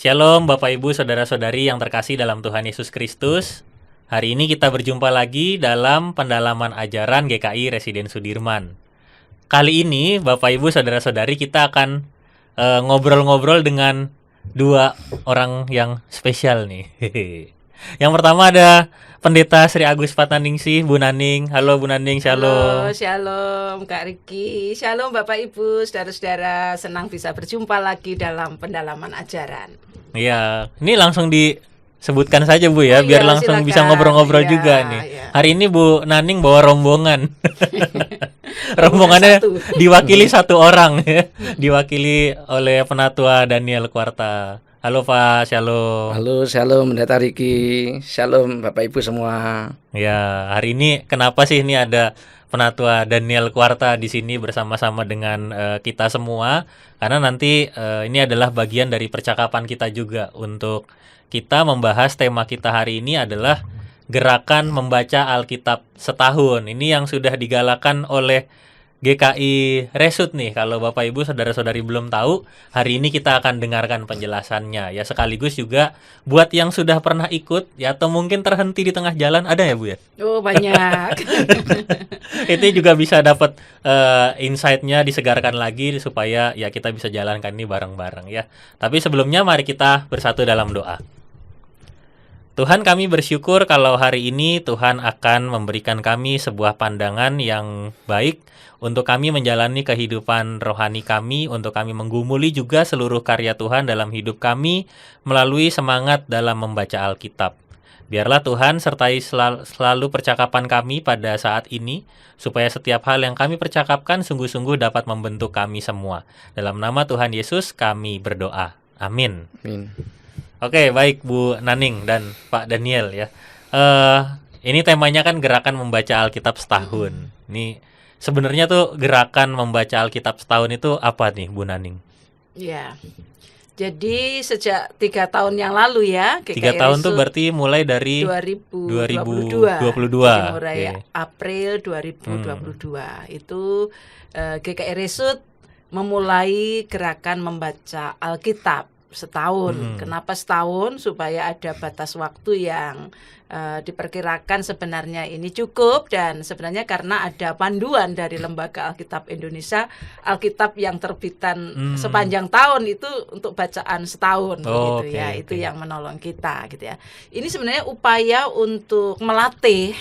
Shalom Bapak Ibu Saudara-saudari yang terkasih dalam Tuhan Yesus Kristus. Hari ini kita berjumpa lagi dalam pendalaman ajaran GKI Residen Sudirman. Kali ini Bapak Ibu Saudara-saudari kita akan ngobrol-ngobrol dengan dua orang yang spesial nih. Yang pertama ada Pendeta Sri Agus Pataningsih, Bu Naning. Halo Bu Naning, shalom. Halo, shalom Kak Riki. Shalom Bapak Ibu, saudara-saudara. Senang bisa berjumpa lagi dalam pendalaman ajaran. Iya, ini langsung disebutkan saja Bu ya, Oh, biar iya, langsung silakan. bisa ngobrol-ngobrol Iya, juga nih. iya. Hari ini Bu Naning bawa rombongan. Rombongannya satu. diwakili satu orang ya. Diwakili oleh Penatua Daniel Kuarta. Halo Pak, shalom. Halo, shalom Pendeta Riki. Shalom Bapak Ibu semua. Ya, hari ini kenapa sih ini ada Penatua Daniel Kuarta di sini bersama-sama dengan kita semua? Karena nanti ini adalah bagian dari percakapan kita juga untuk kita membahas tema kita hari ini adalah gerakan membaca Alkitab setahun. Ini yang sudah digalakan oleh GKI Resut nih. Kalau Bapak Ibu saudara-saudari belum tahu, hari ini kita akan dengarkan penjelasannya ya, sekaligus juga buat yang sudah pernah ikut ya atau mungkin terhenti di tengah jalan, ada ya Bu ya? Oh, banyak. Itu juga bisa dapat insight-nya, disegarkan lagi supaya ya kita bisa jalankan ini bareng-bareng ya. Tapi sebelumnya mari kita bersatu dalam doa. Tuhan, kami bersyukur kalau hari ini Tuhan akan memberikan kami sebuah pandangan yang baik untuk kami menjalani kehidupan rohani kami, untuk kami menggumuli juga seluruh karya Tuhan dalam hidup kami melalui semangat dalam membaca Alkitab. Biarlah Tuhan sertai selalu percakapan kami pada saat ini, supaya setiap hal yang kami percakapkan sungguh-sungguh dapat membentuk kami semua. Dalam nama Tuhan Yesus kami berdoa. Amin. Amin. Oke, baik Bu Naning dan Pak Daniel ya. Ini temanya kan gerakan membaca Alkitab setahun. Ini sebenarnya tuh gerakan membaca Alkitab setahun itu apa nih Bu Naning? Ya. Jadi sejak 3 tahun yang lalu ya, 3 GKI tahun tuh Resut berarti mulai dari 2022. 2022. Jadi mulai Oke. April 2022 itu GKI Resut memulai gerakan membaca Alkitab setahun. Kenapa setahun? Supaya ada batas waktu yang diperkirakan sebenarnya ini cukup, dan sebenarnya karena ada panduan dari Lembaga Alkitab Indonesia, Alkitab yang terbitan sepanjang tahun itu untuk bacaan setahun Oh, gitu ya. oke, Itu oke. yang menolong kita gitu ya. Ini sebenarnya upaya untuk melatih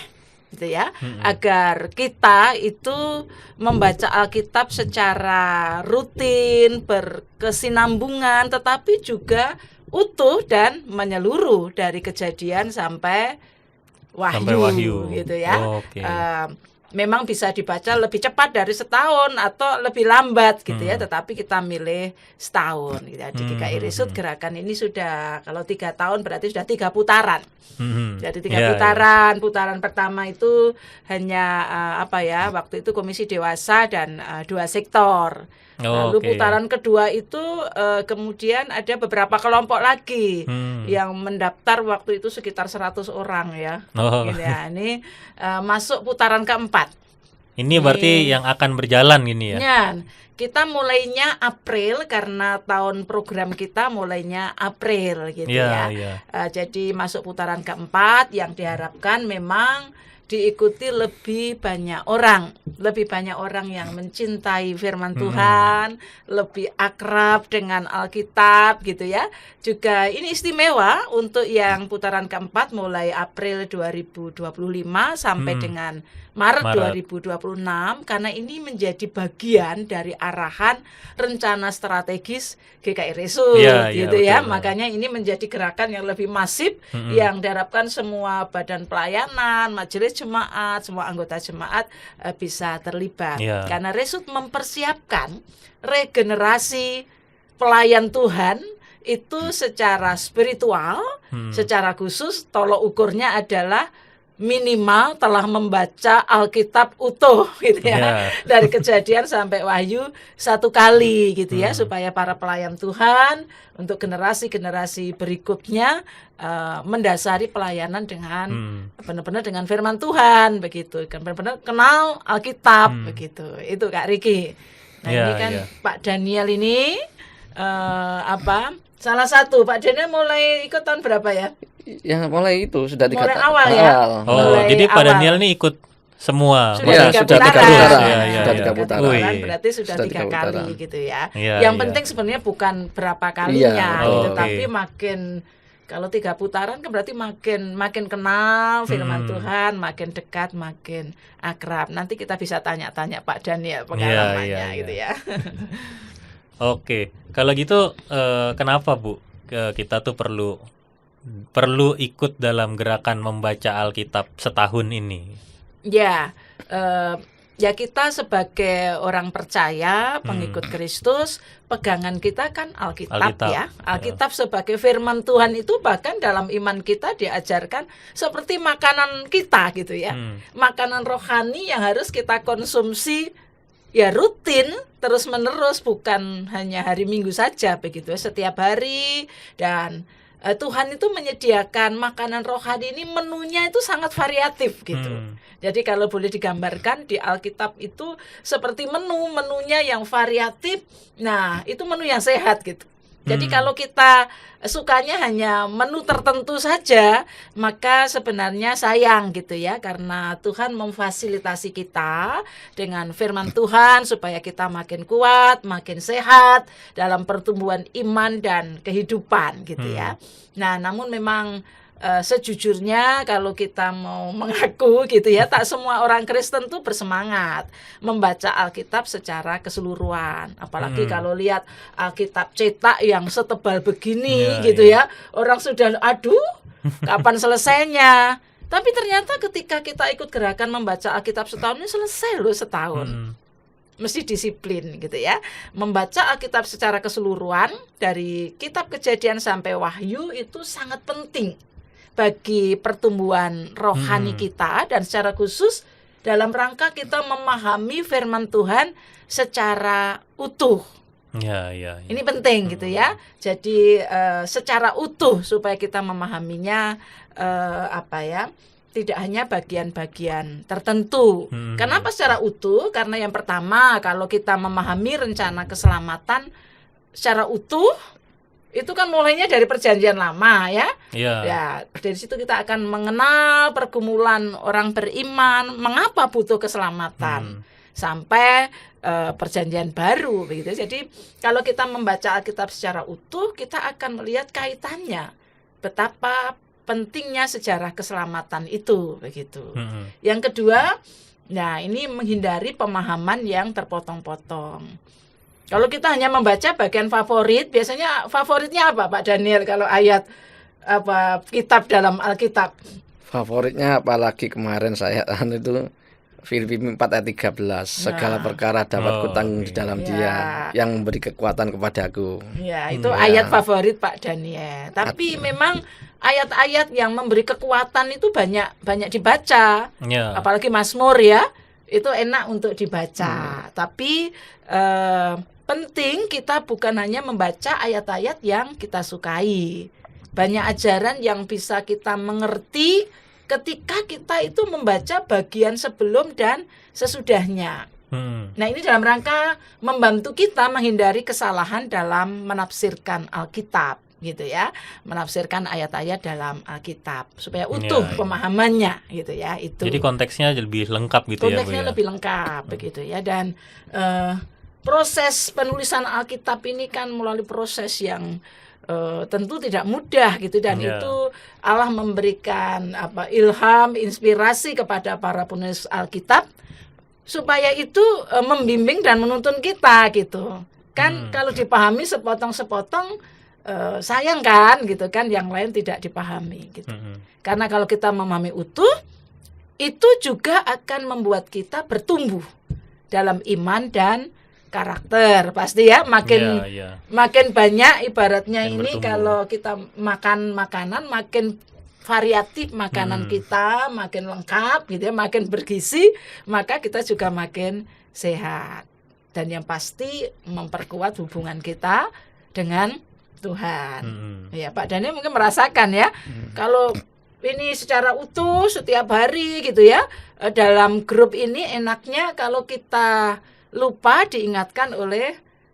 gitu ya, agar kita itu membaca Alkitab secara rutin, berkesinambungan, tetapi juga utuh dan menyeluruh dari Kejadian sampai Wahyu, gitu ya. Oke. Memang bisa dibaca lebih cepat dari setahun atau lebih lambat gitu ya, tetapi kita milih setahun gitu ya. Di GKI Resut gerakan ini sudah, kalau 3 tahun berarti sudah 3 putaran. Jadi 3 Iya, putaran. Putaran pertama itu hanya waktu itu komisi dewasa dan 2 sektor. Oh, Lalu oke. putaran kedua itu kemudian ada beberapa kelompok lagi yang mendaftar waktu itu sekitar 100 orang ya. Oh. Gitu ya. Ini masuk putaran keempat. Ini berarti yang akan berjalan gini ya. Ya, kita mulainya April karena tahun program kita mulainya April gitu Iya, ya. iya. Jadi masuk putaran keempat yang diharapkan memang diikuti lebih banyak orang yang mencintai firman Tuhan, lebih akrab dengan Alkitab gitu ya. Juga ini istimewa untuk yang putaran keempat mulai April 2025 sampai dengan Maret 2026, karena ini menjadi bagian dari arahan rencana strategis GKI Resut gitu ya. betul. Makanya ini menjadi gerakan yang lebih masif yang diharapkan semua badan pelayanan, majelis jemaat, semua anggota jemaat bisa terlibat. Iya. Karena Resut mempersiapkan regenerasi pelayan Tuhan itu secara spiritual, secara khusus tolok ukurnya adalah minimal telah membaca Alkitab utuh gitu ya. Dari Kejadian sampai Wahyu 1 kali gitu ya, supaya para pelayan Tuhan untuk generasi-generasi berikutnya mendasari pelayanan dengan benar-benar dengan firman Tuhan begitu, kan benar-benar kenal Alkitab begitu. Itu Kak Riki. Nah, ini kan Pak Daniel ini salah satu Pak Daniel mulai ikut tahun berapa ya? Ya mulai itu sudah Mulai awal ya? Oh, Mulai jadi Pak awal. Daniel nih ikut semua. Sudah Ya, tiga sudah tiga putaran. putaran. Ya, ya, Sudah ya. tiga putaran. Wih. Berarti sudah Sudah 3 tiga kali putaran. gitu ya. Iya, Yang iya. penting sebenarnya bukan berapa kalinya Iya, gitu, oke. tapi makin kalau 3 putaran kan berarti makin kenal firman Tuhan, makin dekat, makin akrab. Nanti kita bisa tanya-tanya Pak Daniel pengalamannya iya, iya. gitu ya. Oke, kalau gitu kenapa Bu kita tuh perlu ikut dalam gerakan membaca Alkitab setahun ini? Ya, ya kita sebagai orang percaya, pengikut Kristus, pegangan kita kan Alkitab Alkitab. ya. Alkitab sebagai firman Tuhan itu bahkan dalam iman kita diajarkan seperti makanan kita gitu ya. Makanan rohani yang harus kita konsumsi ya rutin, terus-menerus, bukan hanya hari Minggu saja begitu, setiap hari. Dan Tuhan itu menyediakan makanan rohani ini, menunya itu sangat variatif gitu. Jadi kalau boleh digambarkan di Alkitab itu seperti menunya yang variatif. Nah, itu menu yang sehat gitu. Jadi kalau kita sukanya hanya menu tertentu saja, maka sebenarnya sayang gitu ya, karena Tuhan memfasilitasi kita dengan firman Tuhan supaya kita makin kuat, makin sehat dalam pertumbuhan iman dan kehidupan gitu ya. Nah, namun memang sejujurnya kalau kita mau mengaku gitu ya, tak semua orang Kristen tuh bersemangat membaca Alkitab secara keseluruhan. Apalagi kalau lihat Alkitab cetak yang setebal begini gitu ya. Orang sudah aduh, kapan selesainya? Tapi ternyata ketika kita ikut gerakan membaca Alkitab setahun, ini selesai loh setahun. Mesti disiplin gitu ya. Membaca Alkitab secara keseluruhan dari kitab Kejadian sampai Wahyu itu sangat penting bagi pertumbuhan rohani kita, dan secara khusus dalam rangka kita memahami firman Tuhan secara utuh. Ya. Ini penting gitu ya. Jadi secara utuh supaya kita memahaminya tidak hanya bagian-bagian tertentu. Kenapa secara utuh? Karena yang pertama, kalau kita memahami rencana keselamatan secara utuh, itu kan mulainya dari Perjanjian Lama ya. Ya, dari situ kita akan mengenal pergumulan orang beriman, mengapa butuh keselamatan, sampai Perjanjian Baru begitu. Jadi kalau kita membaca Alkitab secara utuh, kita akan melihat kaitannya, betapa pentingnya sejarah keselamatan itu begitu. Yang kedua, nah ini menghindari pemahaman yang terpotong-potong. Kalau kita hanya membaca bagian favorit, biasanya favoritnya apa Pak Daniel kalau ayat kitab dalam Alkitab? Favoritnya apalagi kemarin saya itu Filipi 4 ayat 13. Segala perkara dapat kutanggung di dalam Dia yang memberi kekuatan kepadaku. Ya, itu ayat favorit Pak Daniel. Tapi memang ayat-ayat yang memberi kekuatan itu banyak dibaca. Apalagi Mazmur ya, itu enak untuk dibaca. Tapi penting kita bukan hanya membaca ayat-ayat yang kita sukai. Banyak ajaran yang bisa kita mengerti ketika kita itu membaca bagian sebelum dan sesudahnya. Nah, ini dalam rangka membantu kita menghindari kesalahan dalam menafsirkan Alkitab gitu ya. Menafsirkan ayat-ayat dalam Alkitab supaya utuh pemahamannya gitu ya. Itu. Jadi konteksnya lebih lengkap gitu ya. Konteksnya lebih lengkap begitu ya. Dan proses penulisan Alkitab ini kan melalui proses yang tentu tidak mudah gitu, dan itu Allah memberikan ilham, inspirasi kepada para penulis Alkitab supaya itu membimbing dan menuntun kita gitu. Kan kalau dipahami sepotong-sepotong sayang kan gitu kan, yang lain tidak dipahami gitu. Karena kalau kita memahami utuh, itu juga akan membuat kita bertumbuh dalam iman dan karakter pasti ya, makin banyak ibaratnya yang ini bertumbuh. Kalau kita makan makanan makin variatif makanan kita, makin lengkap gitu ya, makin bergizi, maka kita juga makin sehat, dan yang pasti memperkuat hubungan kita dengan Tuhan. Ya, Pak Daniel mungkin merasakan ya, kalau ini secara utuh setiap hari gitu ya, dalam grup ini enaknya kalau kita lupa diingatkan oleh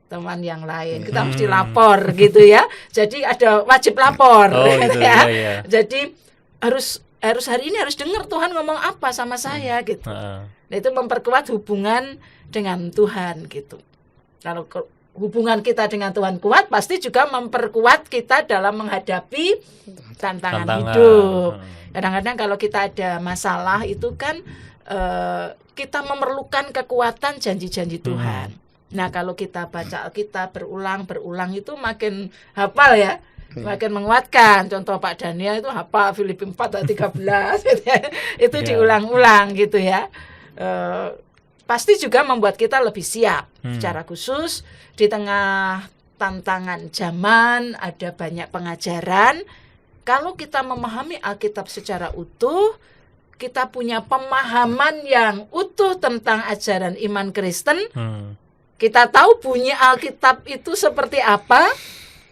teman yang lain. Kita mesti lapor gitu ya. Jadi ada wajib lapor. Oh, gitu, ya. iya. Jadi harus hari ini harus dengar Tuhan ngomong apa sama saya gitu. Nah, itu memperkuat hubungan dengan Tuhan gitu. Kalau hubungan kita dengan Tuhan kuat, pasti juga memperkuat kita dalam menghadapi tantangan hidup. Kadang-kadang kalau kita ada masalah itu kan kita memerlukan kekuatan janji-janji Tuhan. Nah, kalau kita baca Alkitab berulang itu makin hafal ya, makin menguatkan. Contoh Pak Daniel itu hafal Filipi 4 ayat 13 itu diulang-ulang gitu ya. Pasti juga membuat kita lebih siap secara khusus di tengah tantangan zaman, ada banyak pengajaran. Kalau kita memahami Alkitab secara utuh, kita punya pemahaman yang utuh tentang ajaran iman Kristen, kita tahu bunyi Alkitab itu seperti apa,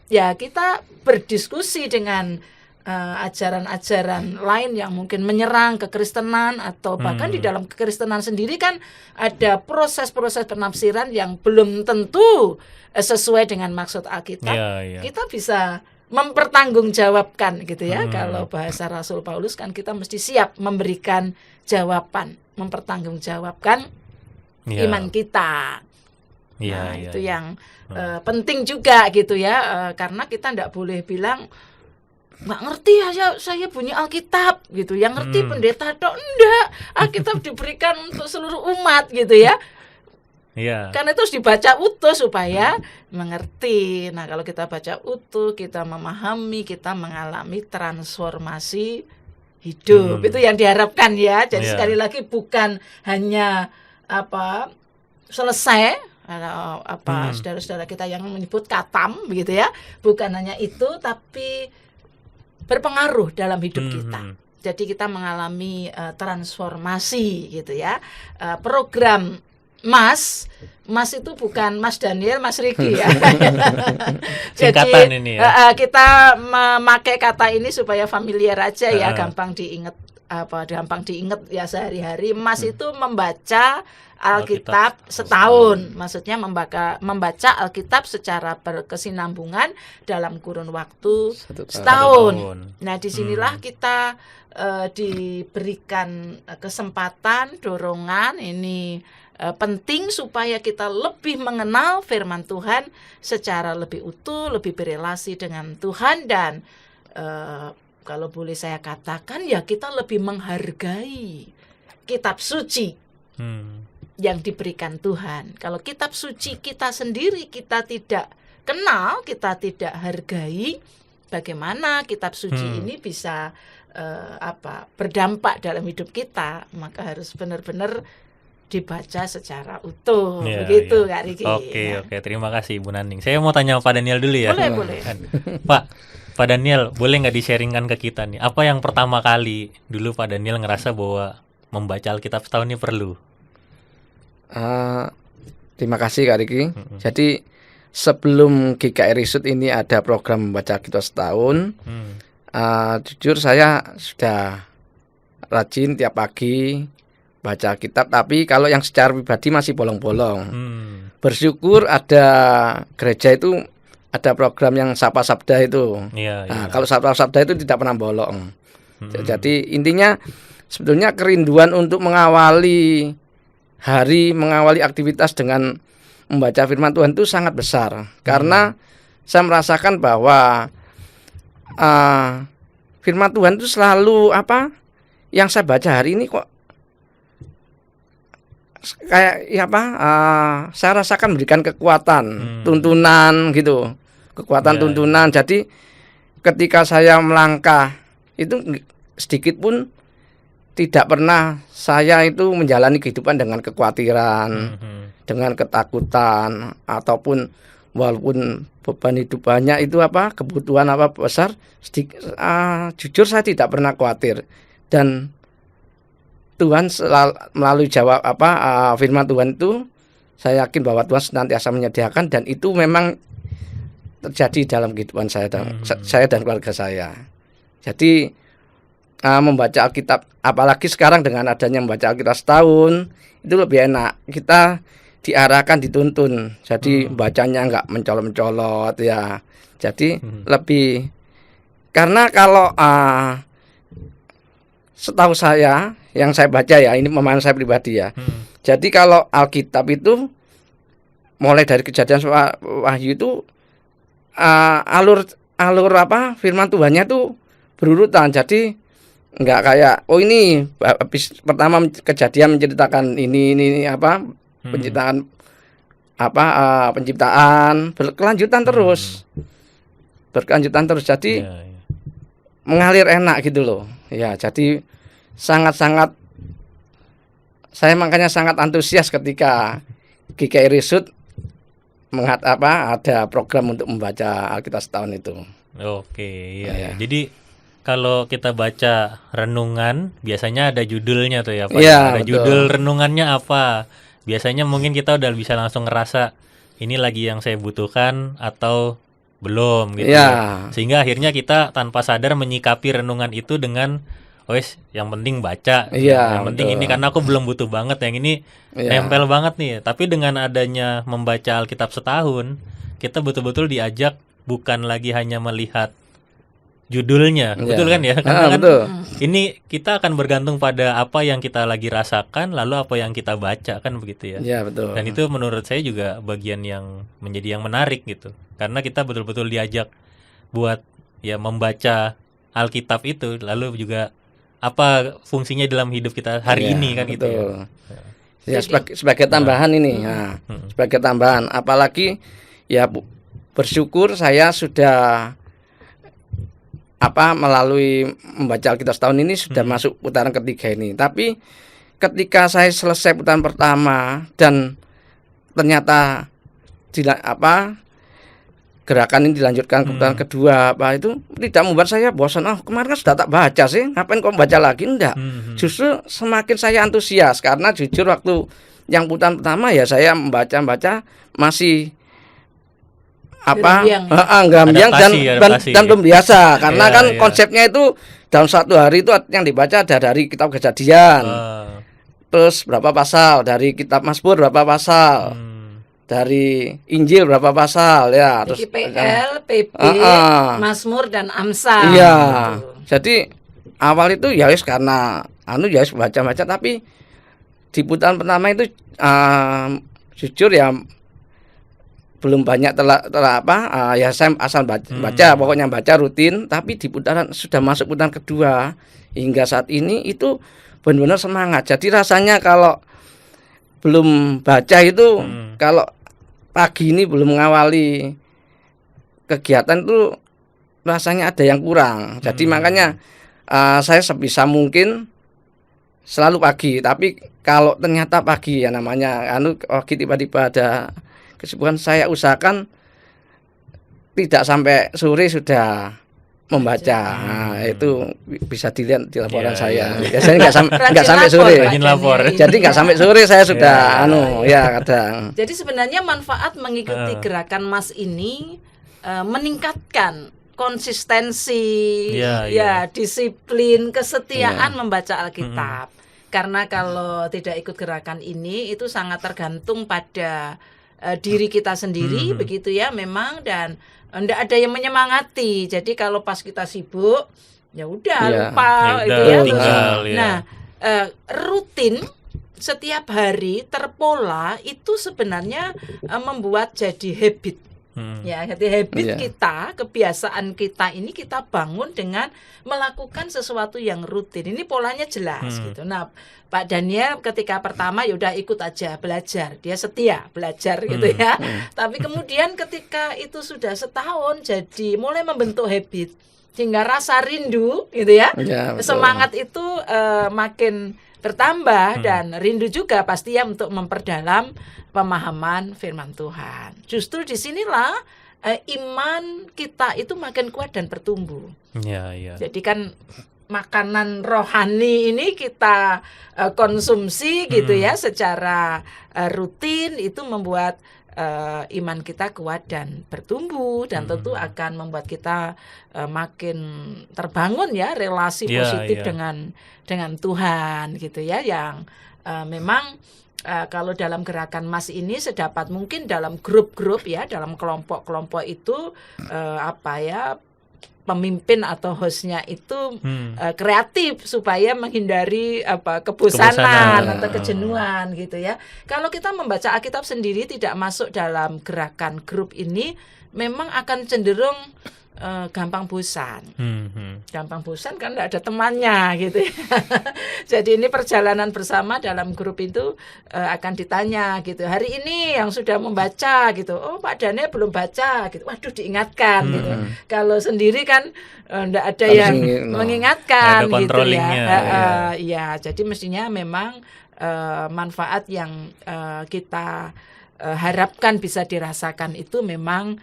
ya kita berdiskusi dengan ajaran-ajaran lain yang mungkin menyerang kekristenan, atau bahkan di dalam kekristenan sendiri kan ada proses-proses penafsiran yang belum tentu sesuai dengan maksud Alkitab. Kita bisa mempertanggungjawabkan gitu ya. Kalau bahasa Rasul Paulus kan kita mesti siap memberikan jawaban, mempertanggungjawabkan iman kita. Itu yang penting juga gitu ya, karena kita tidak boleh bilang nggak ngerti ya saya bunyi Alkitab gitu, yang ngerti pendeta tok, enggak, Alkitab diberikan untuk seluruh umat gitu ya. Karena itu harus dibaca utuh supaya mengerti. Nah, kalau kita baca utuh, kita memahami, kita mengalami transformasi hidup. Itu yang diharapkan ya. Jadi sekali lagi bukan hanya selesai, saudara-saudara kita yang menyebut katam begitu ya. Bukan hanya itu, tapi berpengaruh dalam hidup kita. Jadi kita mengalami transformasi gitu ya. Program Mas itu bukan Mas Daniel, Mas Riki ya. Singkatan ini ya. Kita memakai kata ini supaya familiar aja ya, gampang diingat ya sehari-hari. Mas itu membaca Alkitab setahun, maksudnya membaca Alkitab secara berkesinambungan dalam kurun waktu setahun. Nah, disinilah kita diberikan kesempatan, dorongan ini penting supaya kita lebih mengenal firman Tuhan secara lebih utuh, lebih berelasi dengan Tuhan, dan kalau boleh saya katakan ya kita lebih menghargai kitab suci yang diberikan Tuhan. Kalau kitab suci kita sendiri kita tidak kenal, kita tidak hargai, bagaimana kitab suci ini bisa berdampak dalam hidup kita? Maka harus benar-benar dibaca secara utuh, begitu Kak Riki. Oke, terima kasih Bu Naning. Saya mau tanya Pak Daniel dulu ya. Boleh. Pak Daniel, boleh nggak di-sharingkan ke kita nih, apa yang pertama kali dulu Pak Daniel ngerasa bahwa membaca Alkitab setahun ini perlu? Terima kasih Kak Riki. Jadi sebelum GKI Risut ini ada program membaca Alkitab setahun, jujur saya sudah rajin tiap pagi baca kitab, tapi kalau yang secara pribadi masih bolong-bolong. Bersyukur ada gereja itu ada program yang Sapa Sabda itu. Kalau Sapa Sabda itu tidak pernah bolong. Jadi intinya sebetulnya kerinduan untuk mengawali hari, mengawali aktivitas dengan membaca firman Tuhan itu sangat besar. Karena saya merasakan bahwa firman Tuhan itu selalu yang saya baca hari ini kok kayak saya rasakan memberikan kekuatan, tuntunan gitu, kekuatan tuntunan. Jadi ketika saya melangkah itu sedikit pun tidak pernah saya itu menjalani kehidupan dengan kekhawatiran, dengan ketakutan, ataupun walaupun beban hidup banyak itu kebutuhan besar, jujur saya tidak pernah khawatir. Dan Tuhan melalui jawab firman Tuhan itu, saya yakin bahwa Tuhan senantiasa menyediakan, dan itu memang terjadi dalam kehidupan saya dan keluarga saya. Jadi membaca Alkitab, apalagi sekarang dengan adanya membaca Alkitab setahun, itu lebih enak. Kita diarahkan, dituntun. Jadi bacanya nggak mencolot-mencolot ya. Jadi lebih, karena kalau setahu saya yang saya baca ya, ini pemahaman saya pribadi ya. Jadi kalau Alkitab itu mulai dari Kejadian Wahyu itu alur apa firman Tuhannya tuh berurutan. Jadi nggak kayak ini pertama Kejadian menceritakan ini apa penciptaan penciptaan berkelanjutan terus. Jadi mengalir enak gitu loh. Ya, jadi sangat-sangat saya makanya sangat antusias ketika GKI Resut ada program untuk membaca Alkitab setahun itu. Oke, iya. Jadi kalau kita baca renungan biasanya ada judulnya tuh ya Pak. Ya, ada betul. Judul renungannya apa. Biasanya mungkin kita udah bisa langsung ngerasa ini lagi yang saya butuhkan atau belum gitu ya. Sehingga akhirnya kita tanpa sadar menyikapi renungan itu dengan yang penting baca. Yang penting ini karena aku belum butuh banget, yang ini nempel banget nih. Tapi dengan adanya membaca Alkitab setahun, kita betul-betul diajak bukan lagi hanya melihat judulnya, betul kan ya? Karena kan ini kita akan bergantung pada apa yang kita lagi rasakan, lalu apa yang kita baca, kan begitu ya? Iya, betul. Dan itu menurut saya juga bagian yang menjadi yang menarik gitu, karena kita betul-betul diajak buat ya membaca Alkitab itu, lalu juga apa fungsinya dalam hidup kita hari ini kan gitu ya. Ya, sebagai tambahan ini, sebagai tambahan, apalagi ya bersyukur saya sudah melalui membaca Alkitab setahun ini sudah masuk putaran ketiga ini. Tapi ketika saya selesai putaran pertama dan ternyata gerakan ini dilanjutkan ke putaran kedua, itu tidak membuat saya bosan. Kemarin kan sudah tak baca sih, ngapain kok baca lagi? Enggak. Justru semakin saya antusias, karena jujur waktu yang putaran pertama ya saya membaca masih gambiang dan belum biasa, karena kan konsepnya itu dalam satu hari itu yang dibaca ada dari kitab Kejadian, terus berapa pasal, dari kitab Mazmur berapa pasal, dari Injil berapa pasal ya, terus PL, PP, Mazmur dan Amsal. Iya. Jadi awal itu ya karena baca-baca, tapi di putaran pertama itu jujur ya belum banyak ya saya asal baca, pokoknya baca rutin. Tapi di putaran sudah masuk putaran kedua hingga saat ini itu benar-benar semangat. Jadi rasanya kalau belum baca itu, kalau pagi ini belum mengawali kegiatan itu rasanya ada yang kurang. Jadi makanya saya sebisa mungkin selalu pagi. Tapi kalau ternyata pagi ya namanya tiba-tiba ada kesibukan, saya usahakan tidak sampai sore sudah membaca. Itu bisa dilihat di laporan saya. Biasanya nggak sampai sore. Jadi nggak sampai sore saya sudah kadang. Jadi sebenarnya manfaat mengikuti gerakan Mas ini meningkatkan konsistensi, disiplin, kesetiaan membaca Alkitab. Karena kalau tidak ikut gerakan ini itu sangat tergantung pada diri kita sendiri, begitu ya memang, dan enggak ada yang menyemangati. Jadi kalau pas kita sibuk ya udah lupa gitu ya. Nah, rutin setiap hari terpola itu sebenarnya membuat jadi habit. Ya, jadi habit kita, kebiasaan kita ini kita bangun dengan melakukan sesuatu yang rutin. Ini polanya jelas gitu. Nah, Pak Daniel ketika pertama ya udah ikut aja belajar, dia setia belajar gitu ya. Tapi kemudian ketika itu sudah setahun, jadi mulai membentuk habit, sehingga rasa rindu gitu ya, semangat itu makin bertambah, dan rindu juga pasti ya untuk memperdalam pemahaman firman Tuhan. Justru disinilah iman kita itu makin kuat dan bertumbuh. Jadi kan makanan rohani ini kita konsumsi gitu ya secara rutin, itu membuat iman kita kuat dan bertumbuh, dan tentu akan membuat kita makin terbangun ya relasi positif dengan Tuhan gitu ya, yang memang kalau dalam gerakan Mas ini sedapat mungkin dalam grup-grup ya, dalam kelompok-kelompok itu pemimpin atau hostnya itu kreatif supaya menghindari kebosanan atau kejenuhan gitu ya. Kalau kita membaca Alkitab sendiri tidak masuk dalam gerakan grup ini, memang akan cenderung gampang bosan. Gampang bosan kan tidak ada temannya gitu ya. Jadi ini perjalanan bersama dalam grup itu akan ditanya gitu. Hari ini yang sudah membaca gitu. Oh, Pak Daniel belum baca gitu. Waduh, diingatkan gitu. Kalau sendiri kan tidak ada yang mengingatkan gitu ya. Iya, jadi mestinya memang manfaat yang kita harapkan bisa dirasakan itu memang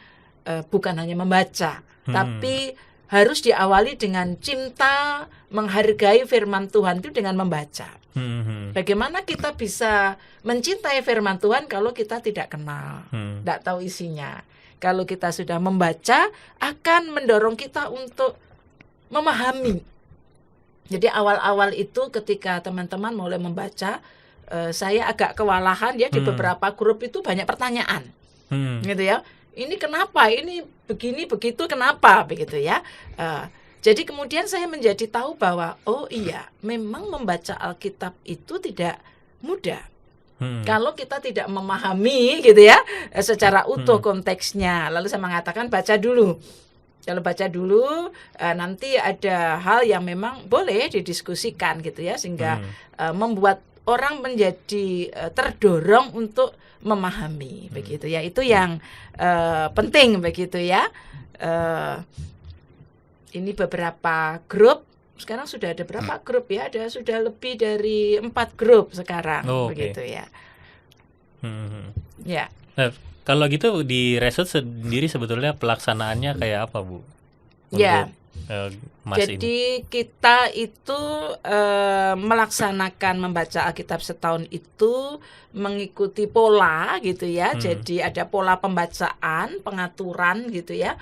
bukan hanya membaca, tapi harus diawali dengan cinta, menghargai firman Tuhan itu dengan membaca. Bagaimana kita bisa mencintai firman Tuhan kalau kita tidak kenal, tidak tahu isinya. Kalau kita sudah membaca, akan mendorong kita untuk memahami. Jadi awal-awal itu ketika teman-teman mulai membaca, saya agak kewalahan ya, di beberapa grup itu banyak pertanyaan, gitu ya. Ini kenapa? Ini begini begitu kenapa? Begitu ya. Jadi kemudian saya menjadi tahu bahwa oh iya, memang membaca Alkitab itu tidak mudah. Kalau kita tidak memahami gitu ya secara utuh konteksnya. Lalu saya mengatakan baca dulu. Kalau baca dulu nanti ada hal yang memang boleh didiskusikan gitu ya, sehingga membuat orang menjadi terdorong untuk memahami begitu ya. Itu yang penting begitu ya. Ini beberapa grup, sekarang sudah ada berapa grup ya? Ada sudah lebih dari 4 grup sekarang begitu ya. Ya. Nah, kalau gitu di Resut sendiri sebetulnya pelaksanaannya kayak apa, Bu? Ya. Mas jadi ini, kita itu melaksanakan membaca Alkitab setahun itu mengikuti pola gitu ya. Jadi ada pola pembacaan, pengaturan gitu ya.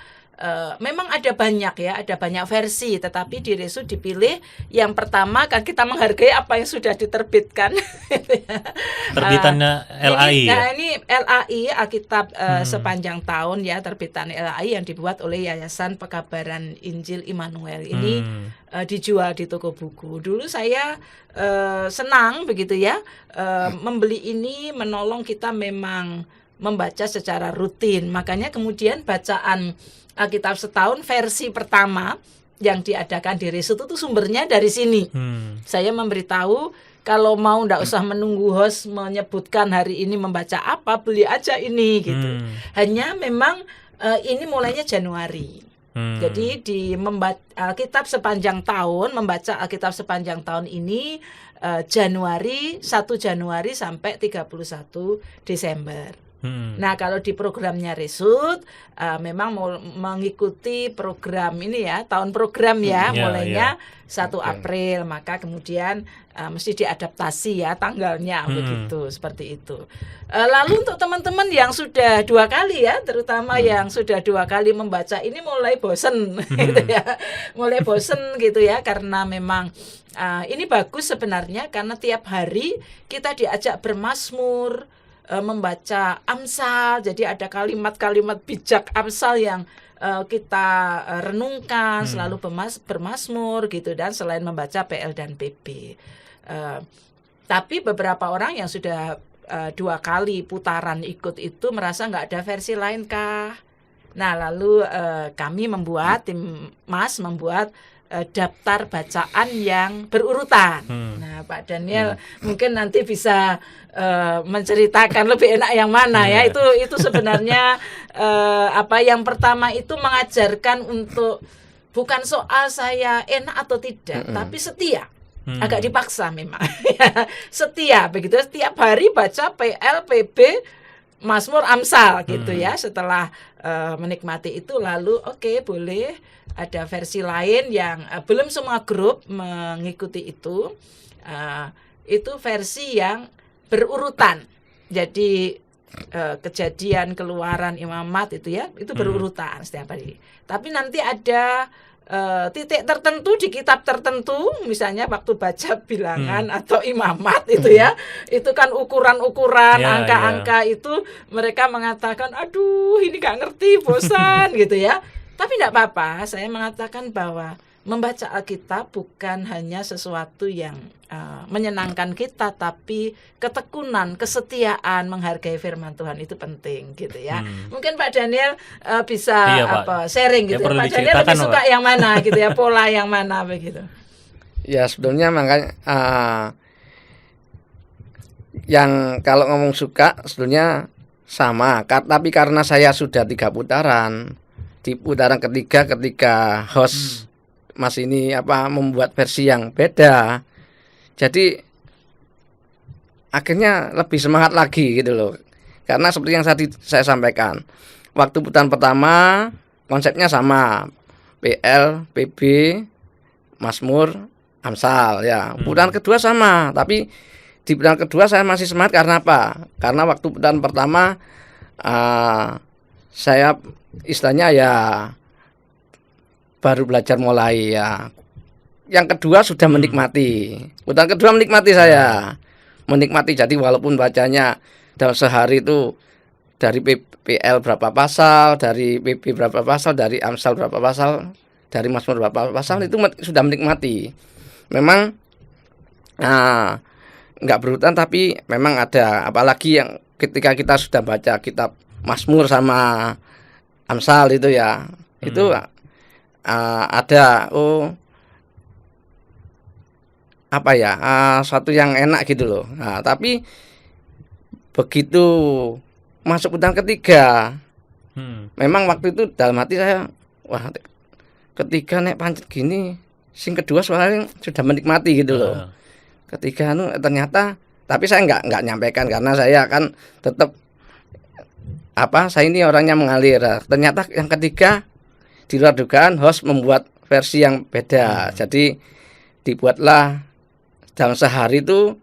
Memang ada banyak ya, ada banyak versi, tetapi di Resut dipilih yang pertama kan kita menghargai apa yang sudah diterbitkan. Terbitannya LAI. Ini LAI Alkitab sepanjang tahun ya, terbitan LAI yang dibuat oleh Yayasan Pekabaran Injil Immanuel. Ini dijual di toko buku. Dulu saya senang begitu ya, membeli ini menolong kita memang membaca secara rutin. Makanya kemudian bacaan Alkitab setahun versi pertama yang diadakan di Resut itu sumbernya dari sini. Saya memberitahu kalau mau ndak usah menunggu host menyebutkan hari ini membaca apa, beli aja ini gitu. Hanya memang ini mulainya Januari. Jadi di membaca Alkitab sepanjang tahun, membaca Alkitab sepanjang tahun ini Januari 1 Januari sampai 31 Desember. Nah, kalau di programnya Resut memang mengikuti program ini ya, tahun program ya, mulainya 1 April, maka kemudian mesti diadaptasi ya tanggalnya begitu, seperti itu. Lalu untuk teman-teman yang sudah 2 kali ya, terutama yang sudah 2 kali membaca ini mulai bosen gitu ya. Mulai bosen gitu ya, karena memang ini bagus sebenarnya karena tiap hari kita diajak bermazmur, membaca Amsal, jadi ada kalimat-kalimat bijak Amsal yang kita renungkan, selalu bermazmur gitu, dan selain membaca PL dan PB. Tapi beberapa orang yang sudah 2 kali putaran ikut itu merasa nggak ada versi lain kah? Nah, lalu kami membuat, tim Mas membuat daftar bacaan yang berurutan. Nah, Pak Daniel mungkin nanti bisa menceritakan lebih enak yang mana ya. Itu sebenarnya yang pertama itu mengajarkan untuk bukan soal saya enak atau tidak, tapi setia. Agak dipaksa memang. Setia begitu, setiap hari baca PL, PB, Mazmur, Amsal gitu ya. Setelah menikmati itu lalu boleh ada versi lain yang belum semua grup mengikuti itu. Itu versi yang berurutan. Jadi Kejadian, Keluaran, Imamat itu ya, itu berurutan setiap hari. Tapi nanti ada titik tertentu di kitab tertentu, misalnya waktu baca bilangan atau imamat itu ya, itu kan ukuran-ukuran, Ya, angka-angka itu mereka mengatakan, aduh ini gak ngerti, bosan gitu ya. Tapi tidak apa-apa, saya mengatakan bahwa membaca Alkitab bukan hanya sesuatu yang menyenangkan kita, tapi ketekunan, kesetiaan menghargai firman Tuhan itu penting gitu ya. Mungkin Pak Daniel bisa Iya, Pak. sharing Ya, gitu. perlu Pak Daniel lebih diceritakan, suka Pak. yang mana gitu ya, pola yang mana begitu. Ya sebetulnya makanya yang kalau ngomong suka sebetulnya sama, tapi karena saya sudah 3 putaran, di putaran ketiga ketika host Mas ini membuat versi yang beda, jadi akhirnya lebih semangat lagi gitu loh. Karena seperti yang tadi saya sampaikan, waktu putaran pertama konsepnya sama, PL, PB, Mazmur, Amsal ya. Putaran kedua sama, tapi di putaran kedua saya masih semangat karena apa? Karena waktu putaran pertama saya istilahnya ya baru belajar mulai ya. Yang kedua sudah menikmati. Putaran kedua menikmati saya. Menikmati, jadi walaupun bacanya dalam sehari itu dari PL berapa pasal, dari PB berapa pasal, dari Amsal berapa pasal, dari Mazmur berapa pasal, itu sudah menikmati. Memang nggak berurutan, tapi memang ada, apalagi yang ketika kita sudah baca kitab Mazmur sama Amsal itu ya, itu ada suatu yang enak gitu loh. Nah, tapi begitu masuk putaran ketiga, memang waktu itu dalam hati saya, wah ketiga nek pancet gini, sing kedua soalnya sudah menikmati gitu loh. Ketiga ternyata, tapi saya nggak nyampaikan karena saya kan tetap saya ini orangnya mengalir. Ternyata yang ketiga di luar dugaan host membuat versi yang beda. Jadi dibuatlah dalam sehari itu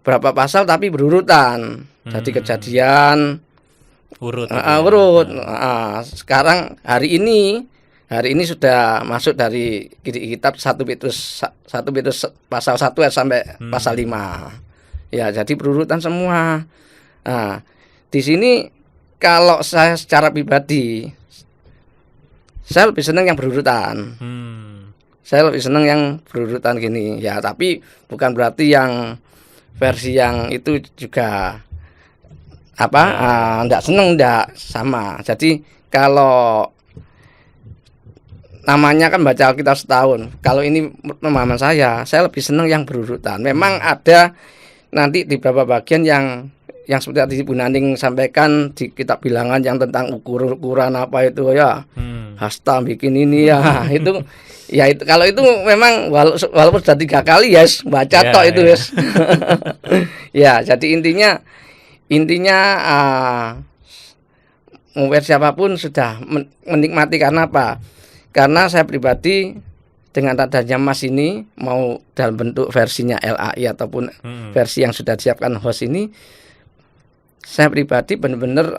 berapa pasal tapi berurutan. Jadi Kejadian urut. Sekarang hari ini sudah masuk dari kitab 1 Petrus pasal 1 sampai pasal 5. Ya, jadi berurutan semua. Nah, di sini kalau saya secara pribadi saya lebih senang yang berurutan. Saya lebih senang yang berurutan gini. Ya, tapi bukan berarti yang versi yang itu juga enggak senang, enggak sama. Jadi kalau namanya kan baca Alkitab setahun, kalau ini pemahaman saya lebih senang yang berurutan. Memang ada nanti di beberapa bagian yang seperti tadi Bu Naning sampaikan di kitab bilangan yang tentang ukuran apa itu ya, hasta bikin ini ya, itu ya itu kalau itu memang walaupun sudah 3 kali ya baca tok itu ya. Ya, jadi intinya mau siapapun sudah menikmati. Karena apa? Karena saya pribadi dengan adanya Mas ini, mau dalam bentuk versinya LAI ataupun versi yang sudah disiapkan host ini, saya pribadi benar-benar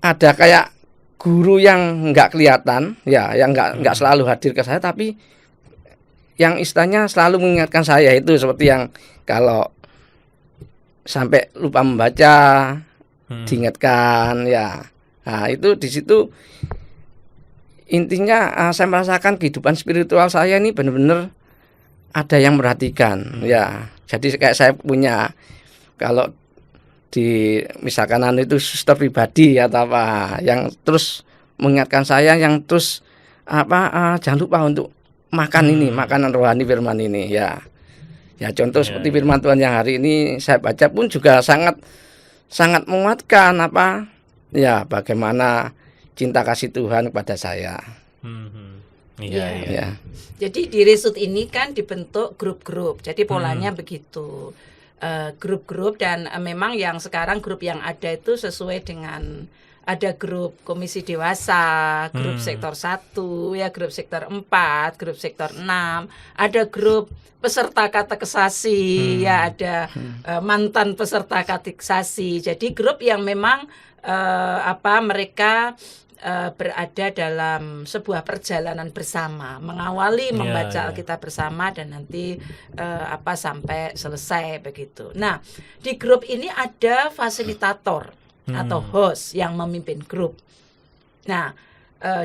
ada kayak guru yang nggak kelihatan ya, yang nggak selalu hadir ke saya, tapi yang istilahnya selalu mengingatkan saya itu, seperti yang kalau sampai lupa membaca diingatkan ya. Nah, itu di situ intinya saya merasakan kehidupan spiritual saya ini benar-benar ada yang merhatikan ya. Jadi kayak saya punya, kalau di misalkan itu suster pribadi atau apa yang terus mengingatkan saya, yang terus jangan lupa untuk makan ini, makanan rohani firman ini ya. Ya, contoh seperti firman Tuhan yang hari ini saya baca pun juga sangat menguatkan bagaimana cinta kasih Tuhan kepada saya. Iya. Jadi di Resut ini kan dibentuk grup-grup. Jadi polanya begitu. Grup-grup, dan memang yang sekarang grup yang ada itu sesuai dengan, ada grup komisi dewasa, grup sektor 1 ya, grup sektor 4, grup sektor 6, ada grup peserta katekisasi ya, ada mantan peserta katekisasi. Jadi grup yang memang mereka berada dalam sebuah perjalanan bersama, mengawali membaca Alkitab bersama dan nanti sampai selesai begitu. Nah, di grup ini ada fasilitator atau host yang memimpin grup. Nah,